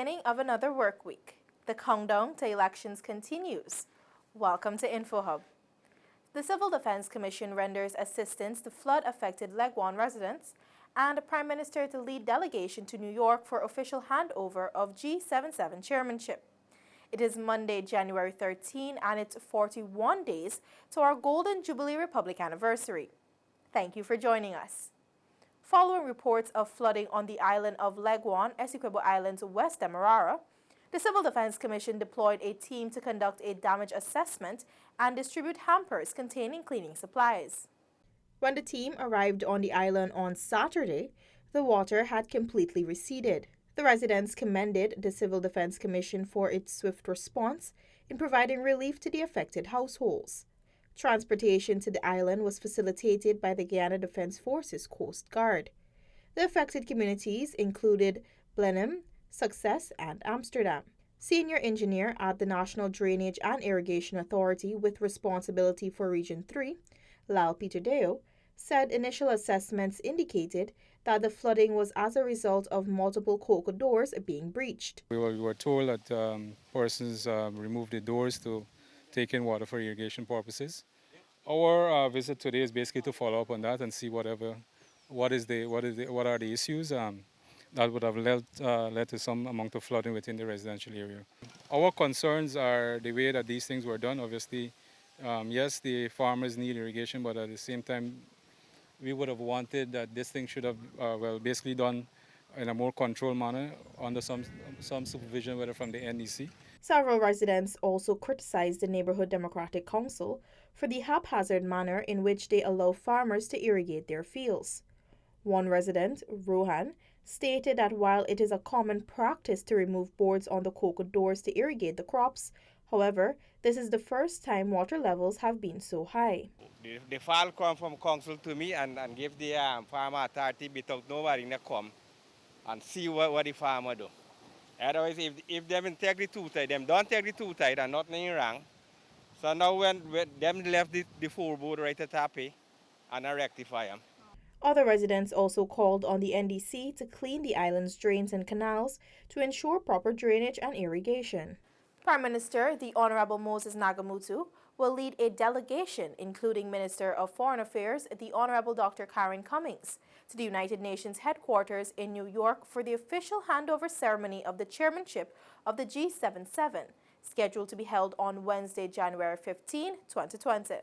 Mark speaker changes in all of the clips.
Speaker 1: beginning of another work week. The countdown to elections continues. Welcome to InfoHub. The Civil Defense Commission renders assistance to flood-affected Leguan residents, and the Prime Minister to lead delegation to New York for official handover of G77 chairmanship. It is Monday, January 13, and it's 41 days to our Golden Jubilee Republic anniversary. Thank you for joining us. Following reports of flooding on the island of Leguan, Essequibo Islands, West Demerara, the Civil Defense Commission deployed a team to conduct a damage assessment and distribute hampers containing cleaning supplies. When the team arrived on the island on Saturday, the water had completely receded. The residents commended the Civil Defense Commission for its swift response in providing relief to the affected households. Transportation to the island was facilitated by the Guyana Defense Forces Coast Guard. The affected communities included Blenheim, Success, and Amsterdam. Senior engineer at the National Drainage and Irrigation Authority with responsibility for Region 3, Lal Peterdeo, said initial assessments indicated that the flooding was as a result of multiple cocoa doors being breached.
Speaker 2: We were told that persons removed the doors to take in water for irrigation purposes. Our visit today is basically to follow up on that and see what are the issues that would have led to some amount of flooding within the residential area. Our concerns are the way that these things were done. Obviously, yes, the farmers need irrigation, but at the same time, we would have wanted that this thing should have basically done in a more controlled manner under some supervision, whether from the NEC.
Speaker 1: Several residents also criticized the Neighborhood Democratic Council for the haphazard manner in which they allow farmers to irrigate their fields. One resident, Rohan, stated that while it is a common practice to remove boards on the cocoa doors to irrigate the crops, however, this is the first time water levels have been so high.
Speaker 3: The file come from council to me and give the farmer authority without nobody to come and see what the farmer do. Otherwise, if them take the two tight, them don't take the two tight and nothing wrong. So now when them left the full board right at happy and I rectify them.
Speaker 1: Other residents also called on the NDC to clean the island's drains and canals to ensure proper drainage and irrigation. Prime Minister, the Honorable Moses Nagamutu, will lead a delegation, including Minister of Foreign Affairs, the Honorable Dr. Karen Cummings, to the United Nations headquarters in New York for the official handover ceremony of the chairmanship of the G77, scheduled to be held on Wednesday, January 15, 2020.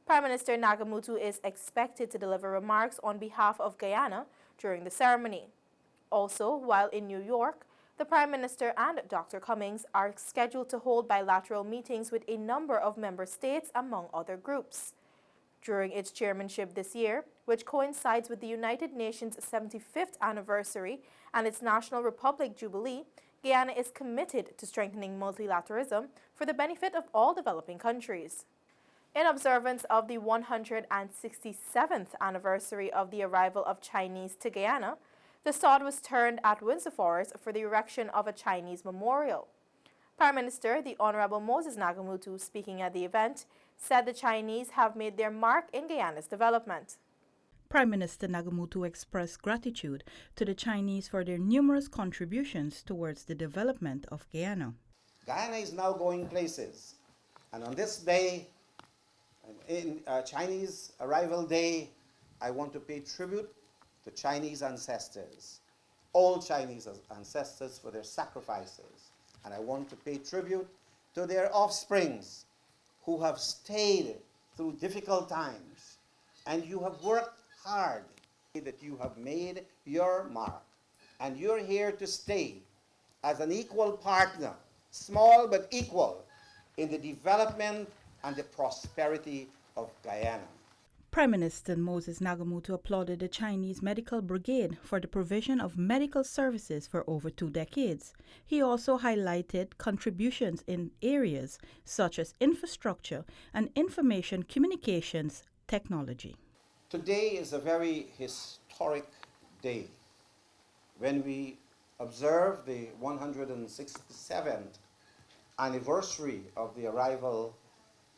Speaker 1: Prime Minister Nagamutu is expected to deliver remarks on behalf of Guyana during the ceremony. Also, while in New York, the Prime Minister and Dr. Cummings are scheduled to hold bilateral meetings with a number of member states, among other groups. During its chairmanship this year, which coincides with the United Nations' 75th anniversary and its National Republic Jubilee, Guyana is committed to strengthening multilateralism for the benefit of all developing countries. In observance of the 167th anniversary of the arrival of Chinese to Guyana, the sod was turned at Windsor Forest for the erection of a Chinese memorial. Prime Minister, the Honorable Moses Nagamutu, speaking at the event, said the Chinese have made their mark in Guyana's development.
Speaker 4: Prime Minister Nagamutu expressed gratitude to the Chinese for their numerous contributions towards the development of Guyana.
Speaker 5: Guyana is now going places, and on this day, in Chinese Arrival Day, I want to pay tribute to Chinese ancestors, all Chinese ancestors for their sacrifices. And I want to pay tribute to their offsprings who have stayed through difficult times. And you have worked hard, that you have made your mark. And you're here to stay as an equal partner, small but equal, in the development and the prosperity of Guyana.
Speaker 4: Prime Minister Moses Nagamutu applauded the Chinese Medical Brigade for the provision of medical services for over 2 decades. He also highlighted contributions in areas such as infrastructure and information communications technology.
Speaker 5: Today is a very historic day when we observe the 167th anniversary of the arrival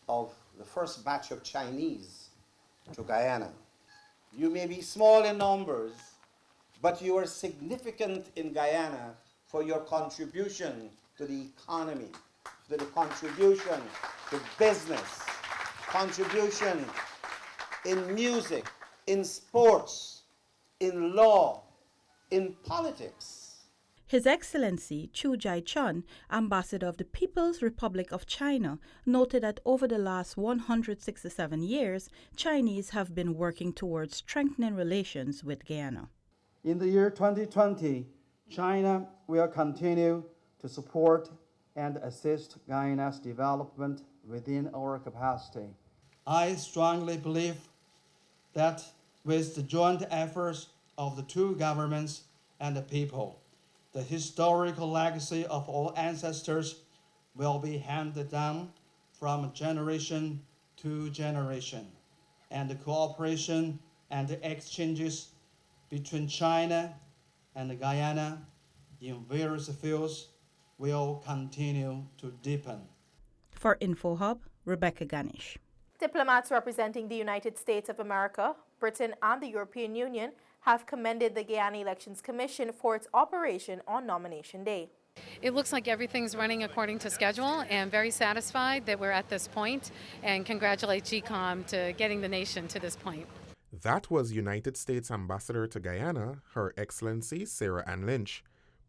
Speaker 5: of the first batch of Chinese to Guyana. You may be small in numbers, but you are significant in Guyana for your contribution to the economy, for the contribution to business, contribution in music, in sports, in law, in politics.
Speaker 4: His Excellency Chu Jai-chun, Ambassador of the People's Republic of China, noted that over the last 167 years, Chinese have been working towards strengthening relations with Guyana.
Speaker 6: In the year 2020, China will continue to support and assist Guyana's development within our capacity. I strongly believe that with the joint efforts of the two governments and the people, the historical legacy of our ancestors will be handed down from generation to generation, and the cooperation and the exchanges between China and Guyana in various fields will continue to deepen.
Speaker 4: For InfoHub, Rebecca Ganesh.
Speaker 1: Diplomats representing the United States of America, Britain, and the European Union have commended the Guyana Elections Commission for its operation on nomination day.
Speaker 7: It looks like everything's running according to schedule, and very satisfied that we're at this point, and congratulate GCOM to getting the nation to this point.
Speaker 8: That was United States Ambassador to Guyana, Her Excellency Sarah Ann Lynch.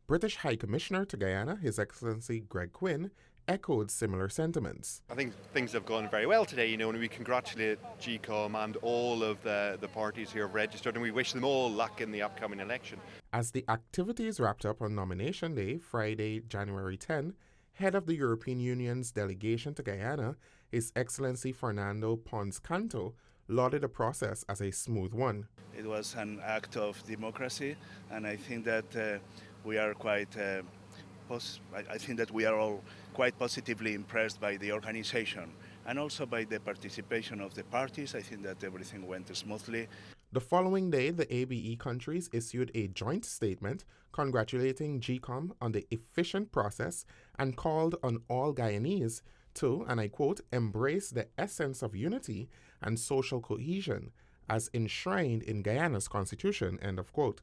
Speaker 8: British High Commissioner to Guyana, His Excellency Greg Quinn, echoed similar sentiments.
Speaker 9: I think things have gone very well today, and we congratulate GCOM and all of the parties who have registered, and we wish them all luck in the upcoming election.
Speaker 8: As the activities wrapped up on nomination day, Friday, January 10, head of the European Union's delegation to Guyana, His Excellency Fernando Pons Canto, lauded the process as a smooth one.
Speaker 10: It was an act of democracy, and I think that we are quite I think that we are all quite positively impressed by the organization and also by the participation of the parties. I think that everything went smoothly.
Speaker 8: The following day, the ABE countries issued a joint statement congratulating GCOM on the efficient process and called on all Guyanese to, and I quote, embrace the essence of unity and social cohesion as enshrined in Guyana's constitution, end of quote.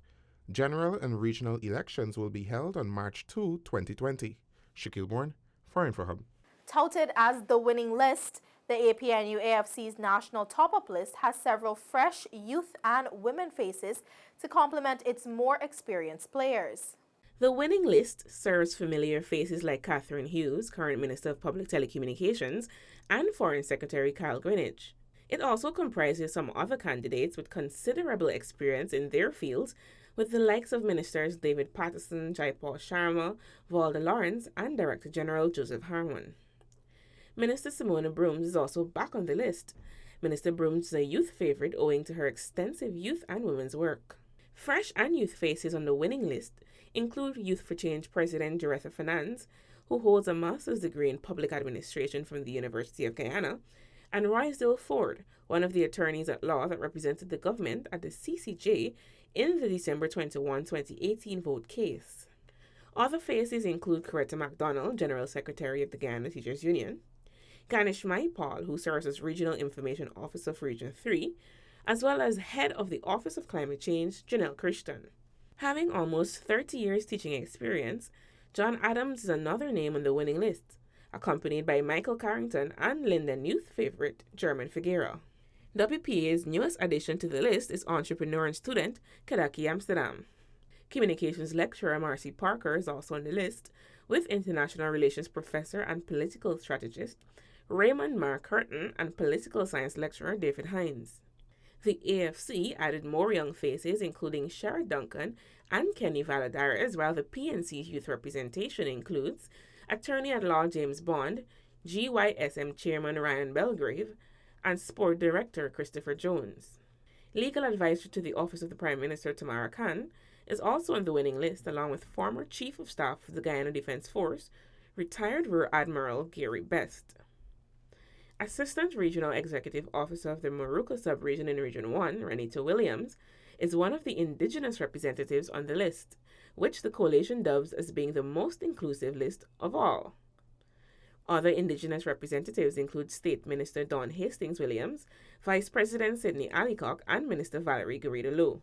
Speaker 8: General and regional elections will be held on March 2, 2020. Shaquille Bourne, for InfoHub.
Speaker 1: Touted as the winning list, the APNU AFC's national top-up list has several fresh youth and women faces to complement its more experienced players.
Speaker 11: The winning list serves familiar faces like Catherine Hughes, current Minister of Public Telecommunications, and Foreign Secretary Kyle Greenidge. It also comprises some other candidates with considerable experience in their fields, with the likes of Ministers David Patterson, Jaipal Sharma, Valda Lawrence, and Director General Joseph Harmon. Minister Simona Brooms is also back on the list. Minister Brooms is a youth favorite owing to her extensive youth and women's work. Fresh and youth faces on the winning list include Youth for Change President Joretha Fernandes, who holds a master's degree in public administration from the University of Guyana, and Rysdale Ford, one of the attorneys at law that represented the government at the CCJ in the December 21, 2018 vote case. Other faces include Coretta MacDonald, General Secretary of the Guyana Teachers Union, Ganesh Maipal, who serves as Regional Information Officer for Region 3, as well as Head of the Office of Climate Change, Janelle Christian. Having almost 30 years teaching experience, John Adams is another name on the winning list, accompanied by Michael Carrington and Linden youth favorite German Figueroa. WPA's newest addition to the list is entrepreneur and student Kadaki Amsterdam. Communications lecturer Marcy Parker is also on the list, with international relations professor and political strategist Raymond Mark Curtin and political science lecturer David Hines. The AFC added more young faces, including Shara Duncan and Kenny Valadares, while the PNC's youth representation includes Attorney-at-Law James Bond, GYSM Chairman Ryan Belgrave, and Sport Director Christopher Jones. Legal advisor to the Office of the Prime Minister Tamara Khan is also on the winning list, along with former Chief of Staff for the Guyana Defence Force, retired Rear Admiral Gary Best. Assistant Regional Executive Officer of the Moruca Sub-Region in Region 1, Renita Williams, is one of the Indigenous representatives on the list, which the coalition dubs as being the most inclusive list of all. Other Indigenous representatives include State Minister Don Hastings Williams, Vice President Sidney Allicock, and Minister Valerie Garrido Lowe.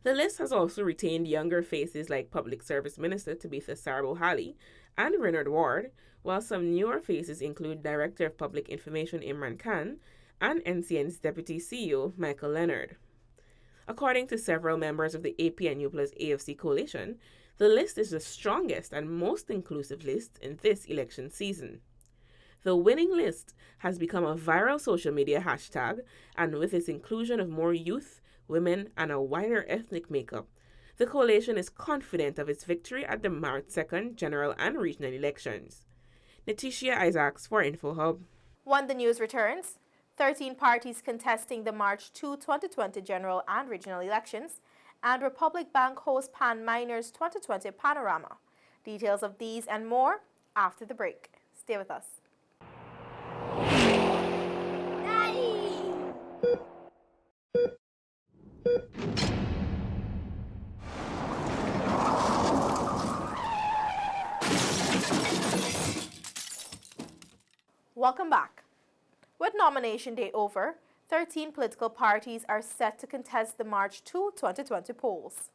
Speaker 11: The list has also retained younger faces like Public Service Minister Tabitha Sarbo-Hali and Renard Ward, while some newer faces include Director of Public Information Imran Khan and NCN's Deputy CEO Michael Leonard. According to several members of the APNU plus AFC coalition, the list is the strongest and most inclusive list in this election season. The winning list has become a viral social media hashtag, and with its inclusion of more youth, women, and a wider ethnic makeup, the coalition is confident of its victory at the March 2nd general and regional elections. Natisha Isaacs for InfoHub.
Speaker 1: When the news returns, 13 parties contesting the March 2, 2020 general and regional elections, and Republic Bank hosts Pan Miners 2020 Panorama. Details of these and more after the break. Stay with us. Welcome back. With nomination day over, 13 political parties are set to contest the March 2, 2020 polls.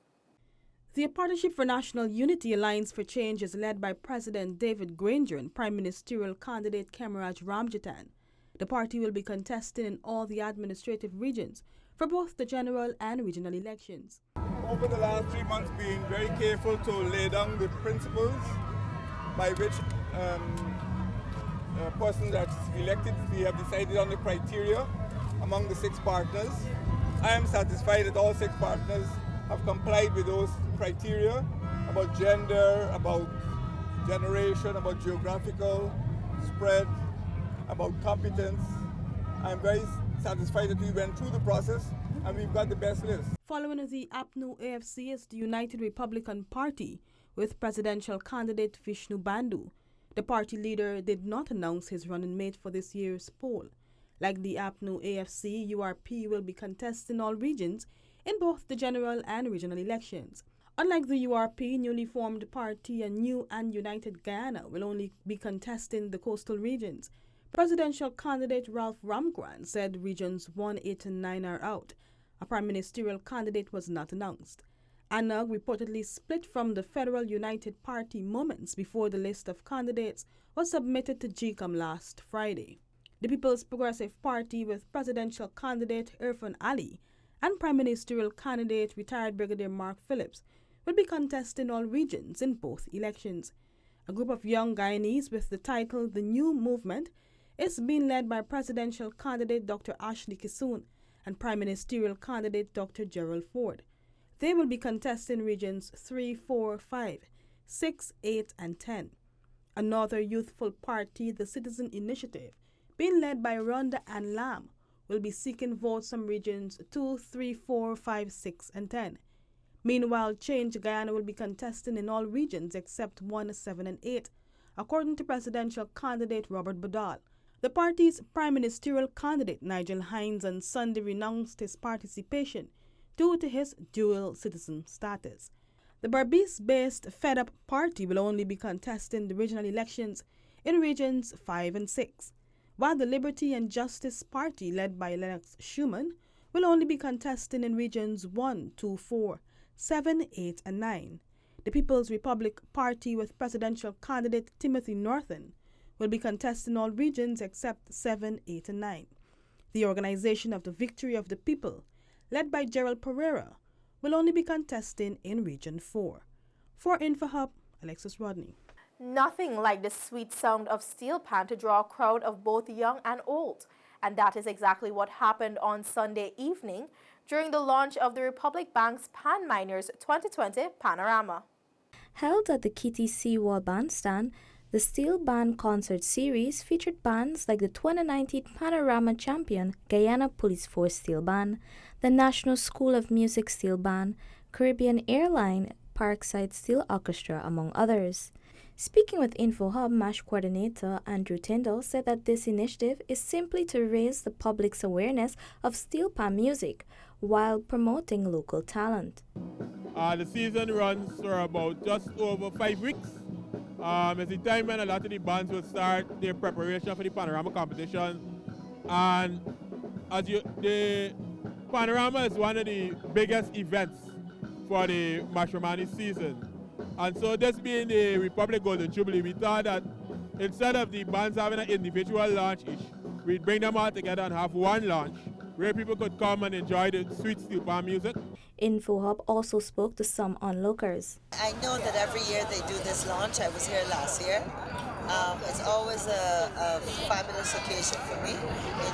Speaker 4: The Partnership for National Unity Alliance for Change is led by President David Granger and Prime Ministerial candidate Kemaraj Ramjatan. The party will be contesting in all the administrative regions for both the general and regional elections.
Speaker 12: Over the last 3 months, being very careful to lay down the principles by which a person that's elected, we have decided on the criteria among the 6 partners. I am satisfied that all 6 partners have complied with those criteria about gender, about generation, about geographical spread, about competence. I'm very satisfied that we went through the process and we've got the best list.
Speaker 4: Following the APNU AFC is the United Republican Party with presidential candidate Vishnu Bandhu. The party leader did not announce his running mate for this year's poll. Like the APNU AFC, URP will be contesting all regions in both the general and regional elections. Unlike the URP, newly formed party, a new and united Guyana will only be contesting the coastal regions. Presidential candidate Ralph Ramgran said regions 1, 8, and 9 are out. A prime ministerial candidate was not announced. ANUG reportedly split from the Federal United Party moments before the list of candidates was submitted to GCOM last Friday. The People's Progressive Party with presidential candidate Irfan Ali and prime ministerial candidate retired Brigadier Mark Phillips will be contesting all regions in both elections. A group of young Guyanese with the title The New Movement is being led by presidential candidate Dr. Ashley Kissoon and prime ministerial candidate Dr. Gerald Ford. They will be contesting regions 3, 4, 5, 6, 8, and 10. Another youthful party, the Citizen Initiative, being led by Rhonda Ann Lamb, will be seeking votes from regions 2, 3, 4, 5, 6, and 10. Meanwhile, Change Guyana will be contesting in all regions except 1, 7, and 8, according to presidential candidate Robert Badal. The party's prime ministerial candidate Nigel Hines on Sunday renounced his participation due to his dual citizen status. The Berbice-based Fed Up Party will only be contesting the regional elections in regions 5 and 6, while the Liberty and Justice Party, led by Lennox Schumann, will only be contesting in regions 1, 2, 4, 7, 8, and 9. The People's Republic Party with presidential candidate Timothy Norton will be contesting all regions except 7, 8, and 9. The Organization of the Victory of the People, led by Gerald Pereira, will only be contesting in Region 4. For InfoHub, Alexis Rodney.
Speaker 1: Nothing like the sweet sound of steel pan to draw a crowd of both young and old. And that is exactly what happened on Sunday evening during the launch of the Republic Bank's Pan Miners 2020 Panorama.
Speaker 13: Held at the Kitty Seawall Bandstand, the Steel Band Concert Series featured bands like the 2019 Panorama champion Guyana Police Force Steel Band, the National School of Music Steel Band, Caribbean Airline Parkside Steel Orchestra, among others. Speaking with InfoHub, MASH coordinator Andrew Tyndall said that this initiative is simply to raise the public's awareness of steel pan music while promoting local talent.
Speaker 14: The season runs for about just over 5 weeks. It's the time when a lot of the bands will start their preparation for the Panorama competition. And the Panorama is one of the biggest events for the matrimony season. And so this being the Republic Golden Jubilee, we thought that instead of the bands having an individual launch each, we'd bring them all together and have one launch where people could come and enjoy the sweet steel pan music.
Speaker 13: InfoHub also spoke to some onlookers.
Speaker 15: I know that every year they do this launch. I was here last year. It's always a fabulous occasion for me.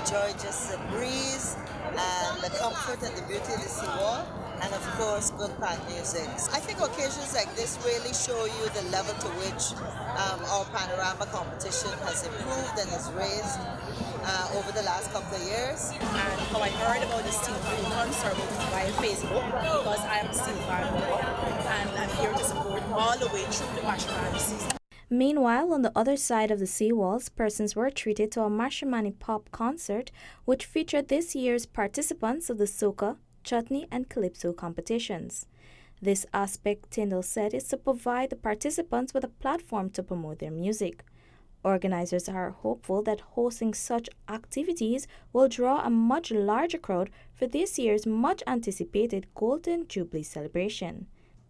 Speaker 15: Enjoy just the breeze and the comfort and the beauty of the seawall, and of course good pan music. I think occasions like this really show you the level to which our panorama competition has improved and is raised over the last couple of years.
Speaker 16: And how I heard about the steel pan concert via Facebook, because I am a steel fan, and I'm here to support all the way through the matrimony season.
Speaker 13: Meanwhile, on the other side of the seawalls, persons were treated to a matrimony pop concert, which featured this year's participants of the soca, chutney, and calypso competitions. This aspect, Tyndall said, is to provide the participants with a platform to promote their music. Organizers are hopeful that hosting such activities will draw a much larger crowd for this year's much-anticipated Golden Jubilee celebration.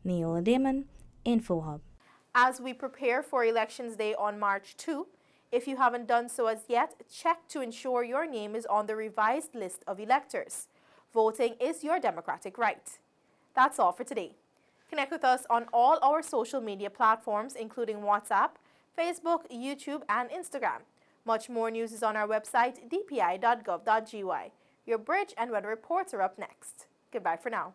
Speaker 13: Neola Damon, InfoHub.
Speaker 1: As we prepare for Elections Day on March 2, if you haven't done so as yet, check to ensure your name is on the revised list of electors. Voting is your democratic right. That's all for today. Connect with us on all our social media platforms, including WhatsApp, Facebook, YouTube, and Instagram. Much more news is on our website, dpi.gov.gy. Your bridge and weather reports are up next. Goodbye for now.